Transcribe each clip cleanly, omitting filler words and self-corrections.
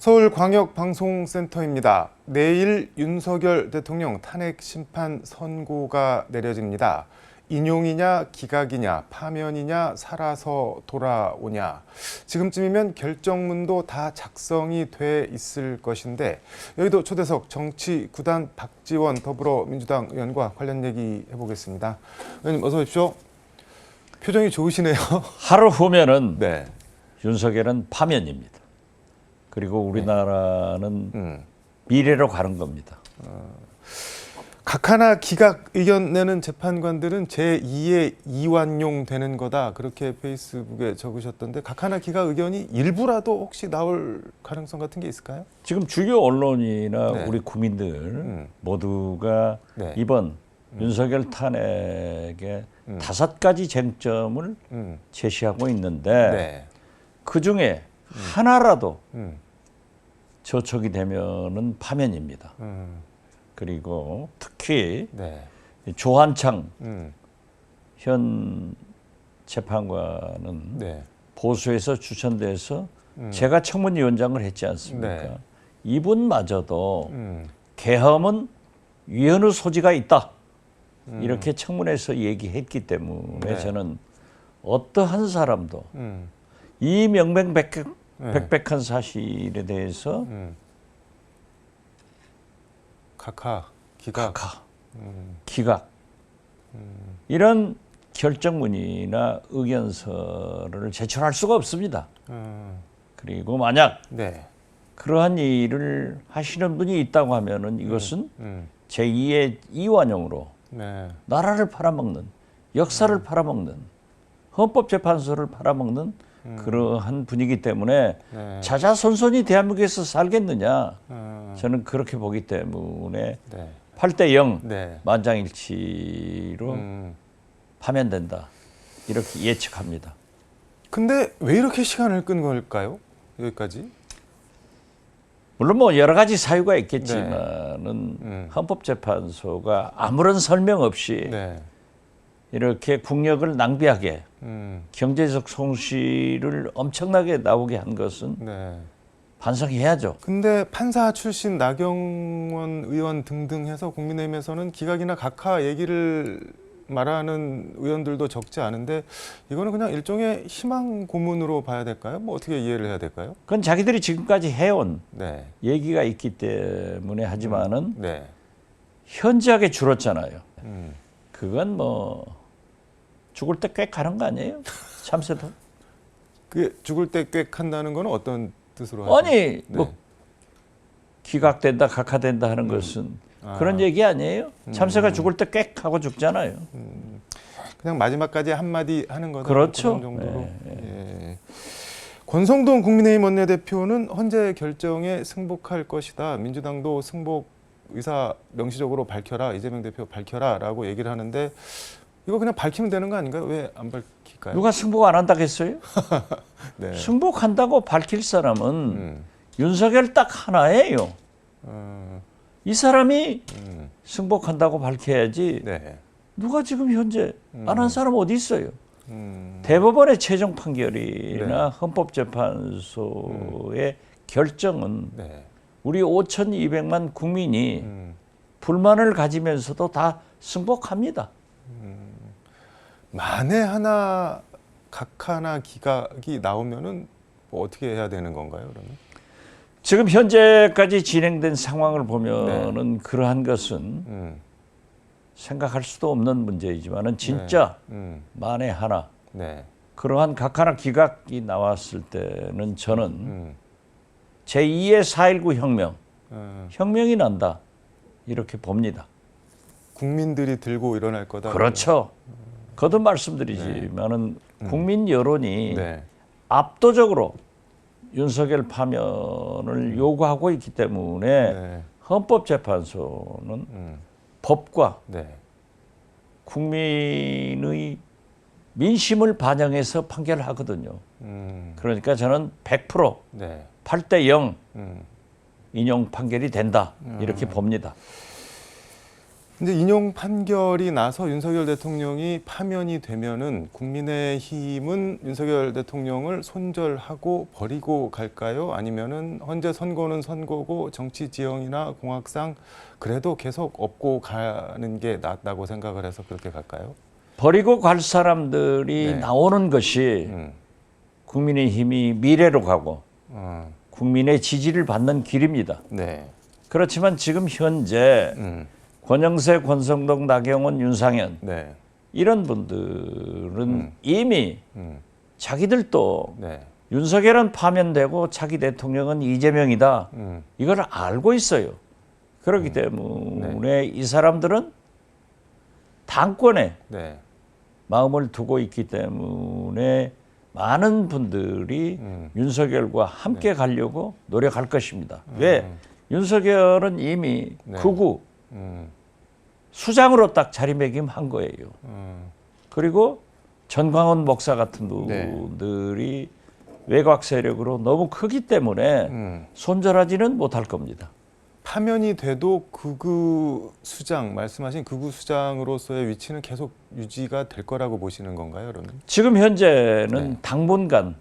서울광역방송센터입니다. 내일 윤석열 대통령 탄핵 심판 선고가 내려집니다. 인용이냐 기각이냐 파면이냐 살아서 돌아오냐, 지금쯤이면 결정문도 다 작성이 돼 있을 것인데 여기도 초대석 정치구단 박지원 더불어민주당 의원과 관련 얘기 해보겠습니다. 의원님 어서 오십시오. 표정이 좋으시네요. 하루 후면은 네. 윤석열은 파면입니다. 그리고 우리나라는 미래로 가는 겁니다. 각하나 기각 의견 내는 재판관들은 제2의 이완용 되는 거다, 그렇게 페이스북에 적으셨던데 각하나 기각 의견이 일부라도 혹시 나올 가능성 같은 게 있을까요? 지금 주요 언론이나 네. 우리 국민들 모두가 네. 이번 윤석열 탄핵의 5가지 쟁점을 제시하고 있는데 네. 그중에 하나라도 저촉이 저촉이 되면은 파면입니다. 그리고 특히 네. 조한창 음. 현 재판관은 네. 보수에서 추천돼서 제가 청문위원장을 했지 않습니까? 네. 이분마저도 계엄은 위헌의 소지가 있다, 이렇게 청문회에서 얘기했기 때문에 네. 저는 어떠한 사람도 이 명명백백한 사실에 대해서 각하, 기각, 기각 이런 결정문이나 의견서를 제출할 수가 없습니다. 그리고 만약 네. 그러한 일을 하시는 분이 있다고 하면은 이것은 제2의 이완용으로 네. 나라를 팔아먹는, 역사를 팔아먹는, 헌법재판소를 팔아먹는 그러한 분이기 때문에 네. 자자손손이 대한민국에서 살겠느냐, 저는 그렇게 보기 때문에 네. 8대0 네. 만장일치로 파면된다, 이렇게 예측합니다. 근데 왜 이렇게 시간을 끈 걸까요? 여기까지? 물론 뭐 여러 가지 사유가 있겠지만은 헌법재판소가 아무런 설명 없이 네. 이렇게 국력을 낭비하게 경제적 손실을 엄청나게 나오게 한 것은 네. 반성해야죠. 근데 판사 출신 나경원 의원 등등 해서 국민의힘에서는 기각이나 각하 얘기를 말하는 의원들도 적지 않은데 이거는 그냥 일종의 희망 고문으로 봐야 될까요? 뭐 어떻게 이해를 해야 될까요? 그건 자기들이 지금까지 해온 네. 얘기가 있기 때문에 하지만은 네. 현저하게 줄었잖아요. 그건 뭐 죽을 때 꽤 가는 거 아니에요? 참새도. 그 죽을 때 꽤 한다는 건 어떤 뜻으로 하죠? 아니 뭐 네. 기각된다, 각하된다 하는 것은 그런 얘기 아니에요? 참새가 죽을 때 꽥 하고 죽잖아요. 그냥 마지막까지 한마디 하는 거다. 그렇죠. 그런 정도로. 네. 예. 권성동 국민의힘 원내대표는 헌재 결정에 승복할 것이다. 민주당도 승복 의사 명시적으로 밝혀라. 이재명 대표 밝혀라라고 얘기를 하는데 이거 그냥 밝히면 되는 거 아닌가요? 왜 안 밝힐까요? 누가 승복 안 한다겠어요? 네. 승복한다고 밝힐 사람은 윤석열 딱 하나예요. 이 사람이 승복한다고 밝혀야지. 네. 누가 지금 현재 안 한 사람 어디 있어요? 대법원의 최종 판결이나 네. 헌법재판소의 결정은 네. 우리 5,200만 국민이 불만을 가지면서도 다 승복합니다. 만에 하나 각하나 기각이 나오면은 뭐 어떻게 해야 되는 건가요, 그러면? 지금 현재까지 진행된 상황을 보면은 그러한 것은 생각할 수도 없는 문제이지만은 진짜 만에 하나 네. 그러한 각하나 기각이 나왔을 때는 저는 제2의 4.19 혁명, 혁명이 난다, 이렇게 봅니다. 국민들이 들고 일어날 거다. 그렇죠. 거듭 말씀드리지만은 국민 여론이 네. 압도적으로 윤석열 파면을 요구하고 있기 때문에 네. 헌법재판소는 법과 네. 국민의 민심을 반영해서 판결을 하거든요. 그러니까 저는 100% 네. 8대0 인용 판결이 된다, 이렇게 봅니다. 이제 인용 판결이 나서 윤석열 대통령이 파면이 되면은 국민의힘은 윤석열 대통령을 손절하고 버리고 갈까요? 아니면은 헌재 선고는 선고고 정치 지형이나 공학상 그래도 계속 업고 가는 게 낫다고 생각을 해서 그렇게 갈까요? 버리고 갈 사람들이 네. 나오는 것이 국민의힘이 미래로 가고 국민의 지지를 받는 길입니다. 네. 그렇지만 지금 현재 권영세, 권성동, 나경원, 윤상현 네. 이런 분들은 이미 자기들도 네. 윤석열은 파면되고 차기 대통령은 이재명이다. 이걸 알고 있어요. 그렇기 때문에 이 사람들은 당권에 네. 마음을 두고 있기 때문에 많은 분들이 윤석열과 함께 가려고 노력할 것입니다. 왜? 윤석열은 이미 네. 극우 수장으로 딱 자리매김한 거예요. 그리고 전광훈 목사 같은 분들이 외곽 세력으로 너무 크기 때문에 손절하지는 못할 겁니다. 파면이 돼도 극우 수장, 말씀하신 극우 수장으로서의 위치는 계속 유지가 될 거라고 보시는 건가요, 그러면? 지금 현재는 네. 당분간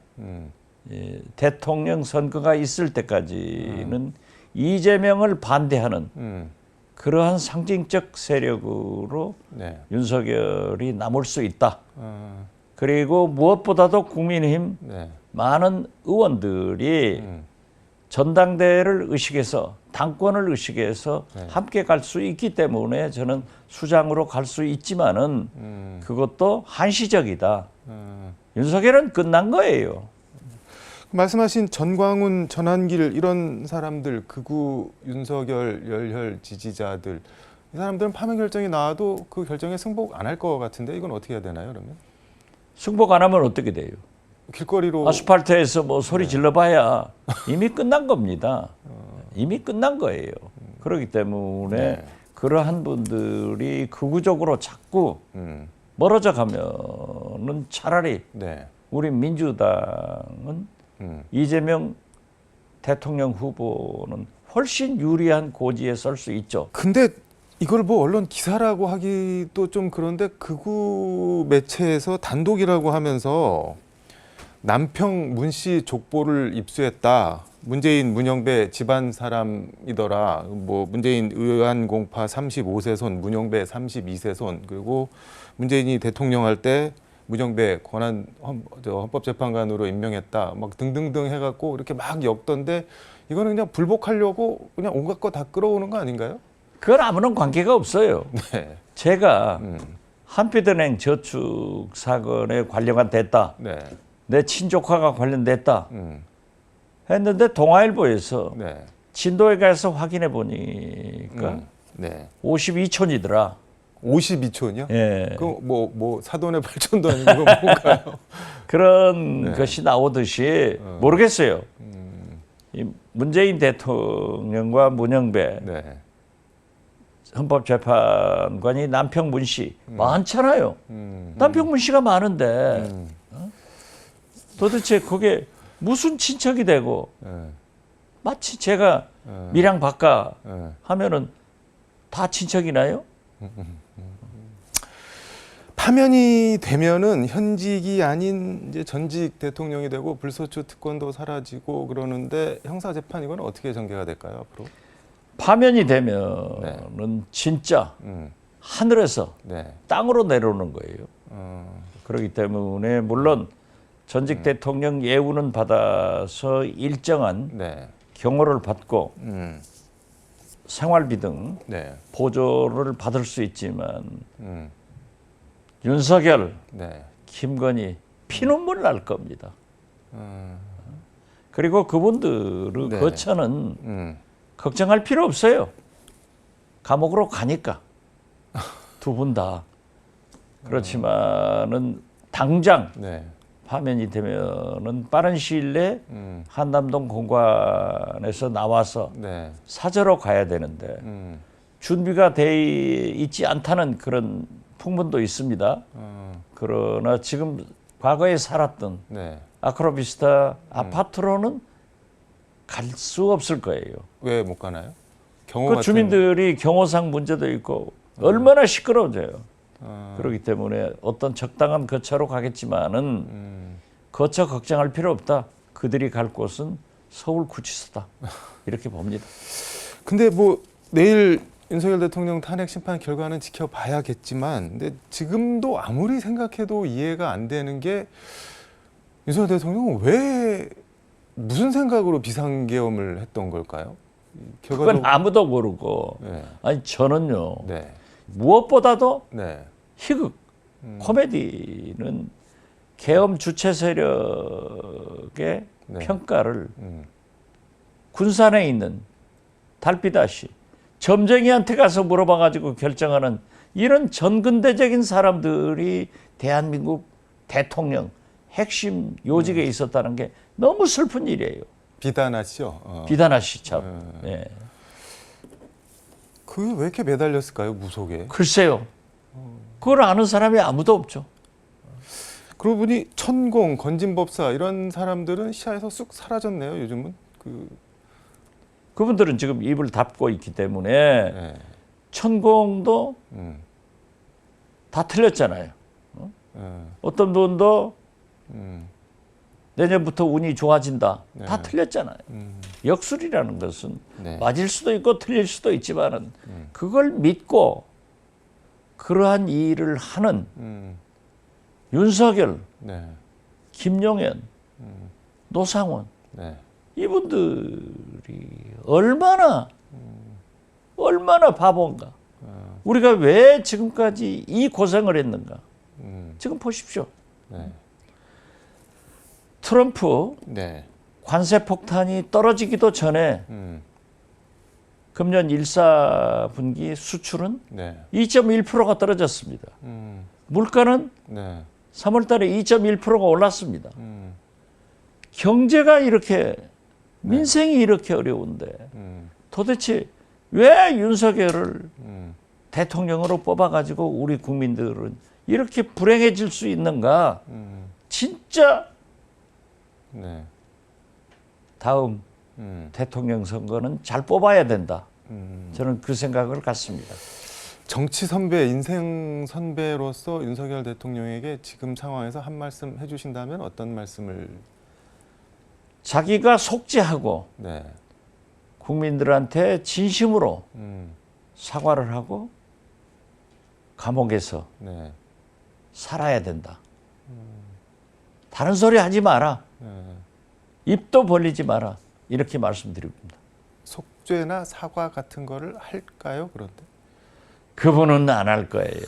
대통령 선거가 있을 때까지는 이재명을 반대하는 그러한 상징적 세력으로 네. 윤석열이 남을 수 있다. 그리고 무엇보다도 국민의힘 네. 많은 의원들이 전당대회를 의식해서 당권을 의식해서 함께 갈 수 있기 때문에 저는 수장으로 갈 수 있지만은 그것도 한시적이다. 윤석열은 끝난 거예요. 말씀하신 전광훈, 전한길 이런 사람들, 극우 윤석열 열혈 지지자들 이 사람들은 파면 결정이 나와도 그 결정에 승복 안 할 것 같은데 이건 어떻게 해야 되나요, 그러면? 승복 안 하면 어떻게 돼요? 길거리로 아스팔트에서 뭐 소리 질러봐야 이미 끝난 겁니다. 이미 끝난 거예요. 그렇기 때문에 그러한 분들이 극우적으로 자꾸 멀어져 가면은 차라리 우리 민주당은 이재명 대통령 후보는 훨씬 유리한 고지에 설 수 있죠. 근데 이걸 뭐 언론 기사라고 하기도 좀 그런데 극우 매체에서 단독이라고 하면서 남평 문씨 족보를 입수했다. 문재인 문영배 집안 사람이더라. 뭐 문재인 의안 공파 35세손, 문영배 32세손, 그리고 문재인이 대통령 할 때 문영배 헌법재판관으로 임명했다. 막 등등등 해갖고 이렇게 막 엮던데 이거는 그냥 불복하려고 그냥 온갖 거 다 끌어오는 거 아닌가요? 그건 아무런 관계가 없어요. 네. 제가 한빛은행 저축 사건에 관련가 됐다. 네. 내 친족화가 관련됐다. 했는데 동아일보에서 진도에 가서 확인해 보니까 52촌이더라. 52촌이요? 예. 그 뭐 사돈의 발전도 아니고 뭔가요? 그런 것이 나오듯이 모르겠어요. 이 문재인 대통령과 문영배 헌법재판관이 남평 문씨 많잖아요. 남평 문씨가 많은데 도대체 그게 무슨 친척이 되고 마치 제가 밀양 바까 하면은 다 친척이나요? 파면이 되면은 현직이 아닌 이제 전직 대통령이 되고 불소추 특권도 사라지고 그러는데 형사 재판 이건 어떻게 전개가 될까요, 앞으로? 파면이 되면은 진짜 하늘에서 땅으로 내려오는 거예요. 그렇기 때문에 물론 전직 대통령 예우는 받아서 일정한 경호를 받고 생활비 등 보조를 받을 수 있지만 윤석열, 김건희 피눈물 날 겁니다. 그리고 그분들의 거처는 걱정할 필요 없어요. 감옥으로 가니까 두 분 다. 그렇지만은 당장 파면이 되면은 빠른 시일 내에 한남동 공관에서 나와서 사저로 가야 되는데 준비가 돼 있지 않다는 그런 풍문도 있습니다. 그러나 지금 과거에 살았던 아크로비스타 아파트로는 갈 수 없을 거예요. 왜 못 가나요? 경호 그 같은... 주민들이 경호상 문제도 있고 얼마나 시끄러워져요. 그렇기 때문에 어떤 적당한 거처로 가겠지만은 거처 걱정할 필요 없다. 그들이 갈 곳은 서울 구치소다. 이렇게 봅니다. 근데 뭐 내일 윤석열 대통령 탄핵 심판 결과는 지켜봐야겠지만, 근데 지금도 아무리 생각해도 이해가 안 되는 게 윤석열 대통령은 왜 무슨 생각으로 비상계엄을 했던 걸까요? 그건 아무도 모르고. 네. 아니 저는요. 네. 무엇보다도 네. 희극, 코미디는 계엄 주체 세력의 네. 평가를 군산에 있는 달빛아씨 점쟁이한테 가서 물어봐가지고 결정하는 이런 전근대적인 사람들이 대한민국 대통령 핵심 요직에 있었다는 게 너무 슬픈 일이에요. 비단하시죠. 비단아씨 참. 네. 그게 왜 이렇게 매달렸을까요, 무속에? 글쎄요. 그걸 아는 사람이 아무도 없죠. 그러고 보니 천공, 건진법사 이런 사람들은 시야에서 쑥 사라졌네요. 요즘은 그분들은 지금 입을 닫고 있기 때문에 네. 천공도 다 틀렸잖아요. 어떤 분도 내년부터 운이 좋아진다. 다 틀렸잖아요. 역술이라는 것은 네. 맞을 수도 있고 틀릴 수도 있지만은 그걸 믿고 그러한 일을 하는 윤석열, 네. 김용현, 노상원 네. 이분들이 얼마나 바본가. 우리가 왜 지금까지 이 고생을 했는가. 지금 보십시오. 네. 트럼프 네. 관세 폭탄이 떨어지기도 전에 금년 1사분기 수출은 네. 2.1%가 떨어졌습니다. 물가는 네. 3월 달에 2.1%가 올랐습니다. 경제가 이렇게 민생이 이렇게 어려운데 도대체 왜 윤석열을 대통령으로 뽑아가지고 우리 국민들은 이렇게 불행해질 수 있는가? 진짜 네. 다음 대통령 선거는 잘 뽑아야 된다. 저는 그 생각을 갖습니다. 정치 선배, 인생 선배로서 윤석열 대통령에게 지금 상황에서 한 말씀 해주신다면 어떤 말씀을? 자기가 속죄하고 네. 국민들한테 진심으로 사과를 하고 감옥에서 네. 살아야 된다. 다른 소리 하지 마라. 네. 입도 벌리지 마라. 이렇게 말씀드립니다. 속죄나 사과 같은 거를 할까요? 그런데 그분은 안 할 거예요.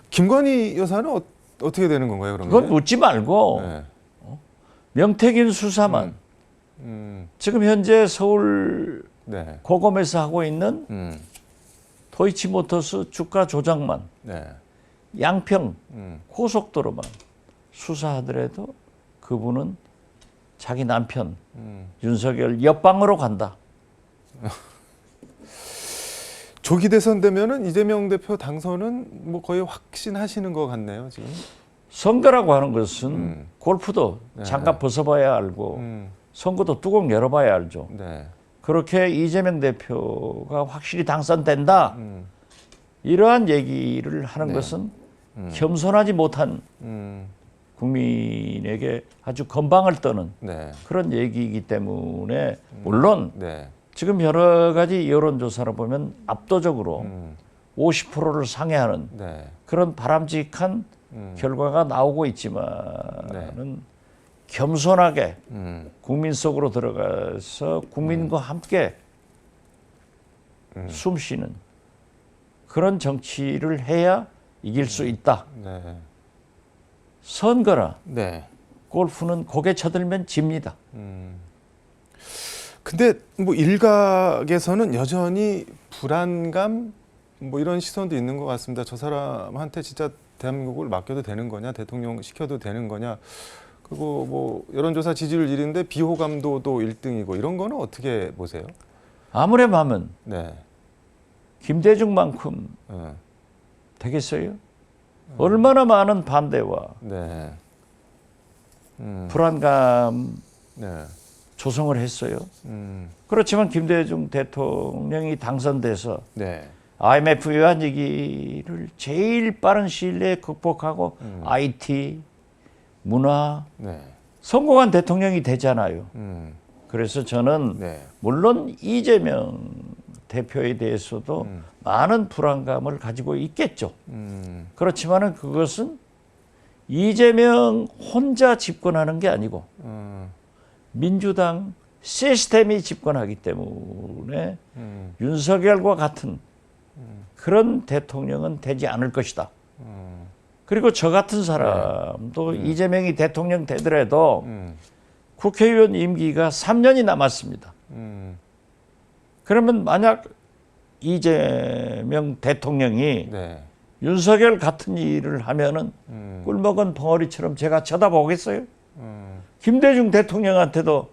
김건희 여사는 어떻게 되는 건가요? 그러면? 그건 묻지 말고 네. 명태균 수사만 지금 현재 서울 네. 고검에서 하고 있는 도이치모터스 주가 조작만 네. 양평 고속도로만 수사하더라도 그분은 자기 남편 윤석열 옆방으로 간다. 조기 대선 되면은 이재명 대표 당선은 뭐 거의 확신하시는 것 같네요, 지금. 선거라고 하는 것은 골프도 네. 장갑 벗어봐야 알고 선거도 뚜껑 열어봐야 알죠. 네. 그렇게 이재명 대표가 확실히 당선된다. 이러한 얘기를 하는 네. 것은 겸손하지 못한 국민에게 아주 건방을 떠는 네. 그런 얘기이기 때문에 물론 네. 지금 여러 가지 여론조사를 보면 압도적으로 50%를 상회하는 네. 그런 바람직한 결과가 나오고 있지만은 네. 겸손하게 국민 속으로 들어가서 국민과 함께 숨쉬는 그런 정치를 해야 이길 수 있다. 네. 선거라 네. 골프는 고개 쳐들면 집니다. 근데 뭐 일각에서는 여전히 불안감 뭐 이런 시선도 있는 것 같습니다. 저 사람한테 진짜 대한민국을 맡겨도 되는 거냐, 대통령 시켜도 되는 거냐. 그리고 뭐 여론조사 지지율 1위인데 비호감도도 1등이고 이런 거는 어떻게 보세요? 아무렴 하면 네. 김대중만큼 되겠어요? 얼마나 많은 반대와 네. 불안감 네. 조성을 했어요. 그렇지만 김대중 대통령이 당선돼서 네. IMF 외환위기를 제일 빠른 시일 내에 극복하고 IT, 문화, 네. 성공한 대통령이 되잖아요. 그래서 저는 네. 물론 이재명 대표에 대해서도 많은 불안감을 가지고 있겠죠. 그렇지만은 그것은 이재명 혼자 집권하는 게 아니고 민주당 시스템이 집권하기 때문에 윤석열과 같은 그런 대통령은 되지 않을 것이다. 그리고 저 같은 사람도 이재명이 대통령 되더라도 국회의원 임기가 3년이 남았습니다. 그러면 만약 이재명 대통령이 네. 윤석열 같은 일을 하면은 꿀먹은 벙어리처럼 제가 쳐다보겠어요? 김대중 대통령한테도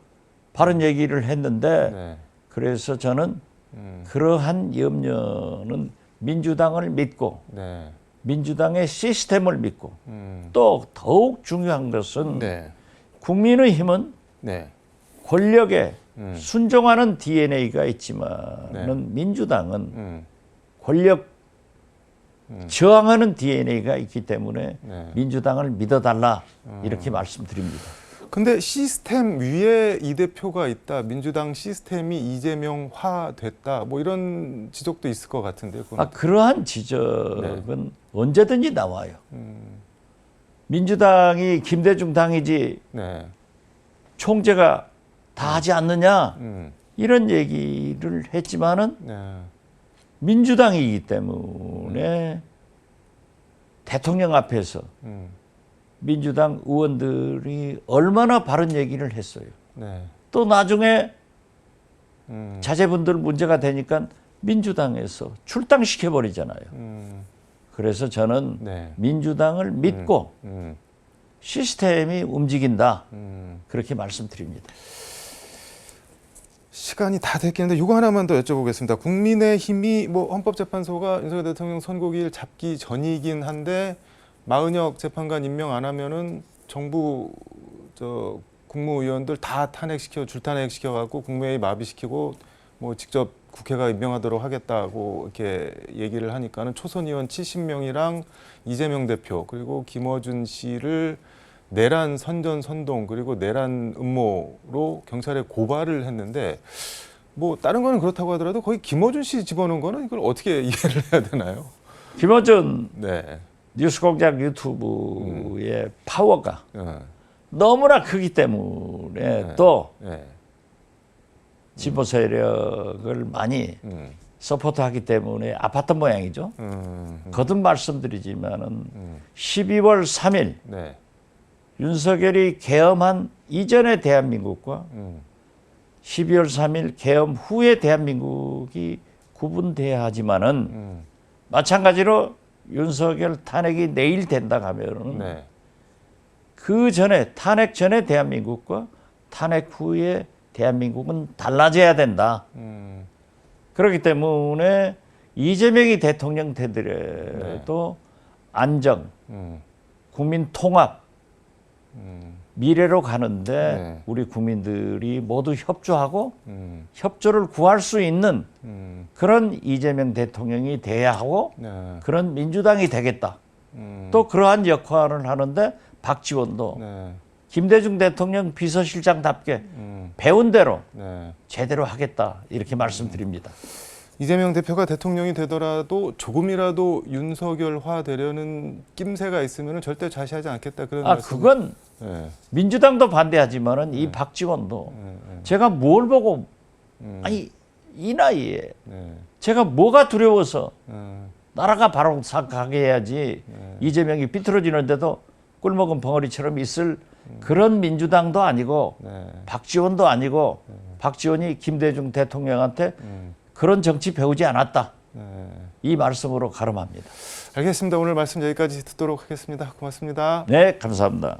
바른 얘기를 했는데 네. 그래서 저는 그러한 염려는 민주당을 믿고 네. 민주당의 시스템을 믿고 또 더욱 중요한 것은 네. 국민의힘은 네. 권력에 순종하는 DNA가 있지만은 네. 민주당은 권력 저항하는 DNA가 있기 때문에 네. 민주당을 믿어달라 이렇게 말씀드립니다. 근데 시스템 위에 이 대표가 있다. 민주당 시스템이 이재명화 됐다. 뭐 이런 지적도 있을 것 같은데요. 그건 그러한 지적은 언제든지 나와요. 민주당이 김대중 당이지 네. 총재가 다 하지 않느냐 이런 얘기를 했지만은 네. 민주당이기 때문에 대통령 앞에서 민주당 의원들이 얼마나 바른 얘기를 했어요. 네. 또 나중에 자제분들 문제가 되니까 민주당에서 출당시켜 버리잖아요. 그래서 저는 네. 민주당을 믿고 시스템이 움직인다. 그렇게 말씀드립니다. 시간이 다 됐겠는데 이거 하나만 더 여쭤보겠습니다. 국민의힘이 뭐 헌법재판소가 윤석열 대통령 선고기일 잡기 전이긴 한데 마은혁 재판관 임명 안 하면은 정부 국무위원들 다 줄탄핵시켜 갖고 국무회의 마비시키고 뭐 직접 국회가 임명하도록 하겠다고 이렇게 얘기를 하니까는 초선 의원 70명이랑 이재명 대표 그리고 김어준 씨를 내란 선전 선동 그리고 내란 음모로 경찰에 고발을 했는데 뭐 다른 거는 그렇다고 하더라도 거기 김어준 씨 집어넣은 거는 이걸 어떻게 이해를 해야 되나요? 김어준 네. 뉴스공장 유튜브의 파워가 너무나 크기 때문에 또 진보 세력을 많이 서포트하기 때문에 아팠던 모양이죠. 거듭 말씀드리지만은 12월 3일 네. 윤석열이 계엄한 이전의 대한민국과 12월 3일 계엄 후의 대한민국이 구분돼야 하지만은 마찬가지로 윤석열 탄핵이 내일 된다 하면은 네. 그 전에 탄핵 전의 대한민국과 탄핵 후의 대한민국은 달라져야 된다. 그렇기 때문에 이재명이 대통령 되더라도 안정, 국민 통합, 미래로 가는데 네. 우리 국민들이 모두 협조하고 협조를 구할 수 있는 그런 이재명 대통령이 돼야 하고 네. 그런 민주당이 되겠다. 또 그러한 역할을 하는데 박지원도 네. 김대중 대통령 비서실장답게 배운 대로 네. 제대로 하겠다 이렇게 말씀드립니다. 이재명 대표가 대통령이 되더라도 조금이라도 윤석열화 되려는 낌새가 있으면 절대 자시하지 않겠다 그런 말씀. 그건 네. 민주당도 반대하지만은 이 박지원도 제가 뭘 보고 아니 이 나이에 제가 뭐가 두려워서 나라가 바로 가게 해야지 이재명이 비틀어지는데도 꿀먹은 벙어리처럼 있을 그런 민주당도 아니고 박지원도 아니고 박지원이 김대중 대통령한테 그런 정치 배우지 않았다. 이 말씀으로 가름합니다. 알겠습니다. 오늘 말씀 여기까지 듣도록 하겠습니다. 고맙습니다. 네, 감사합니다.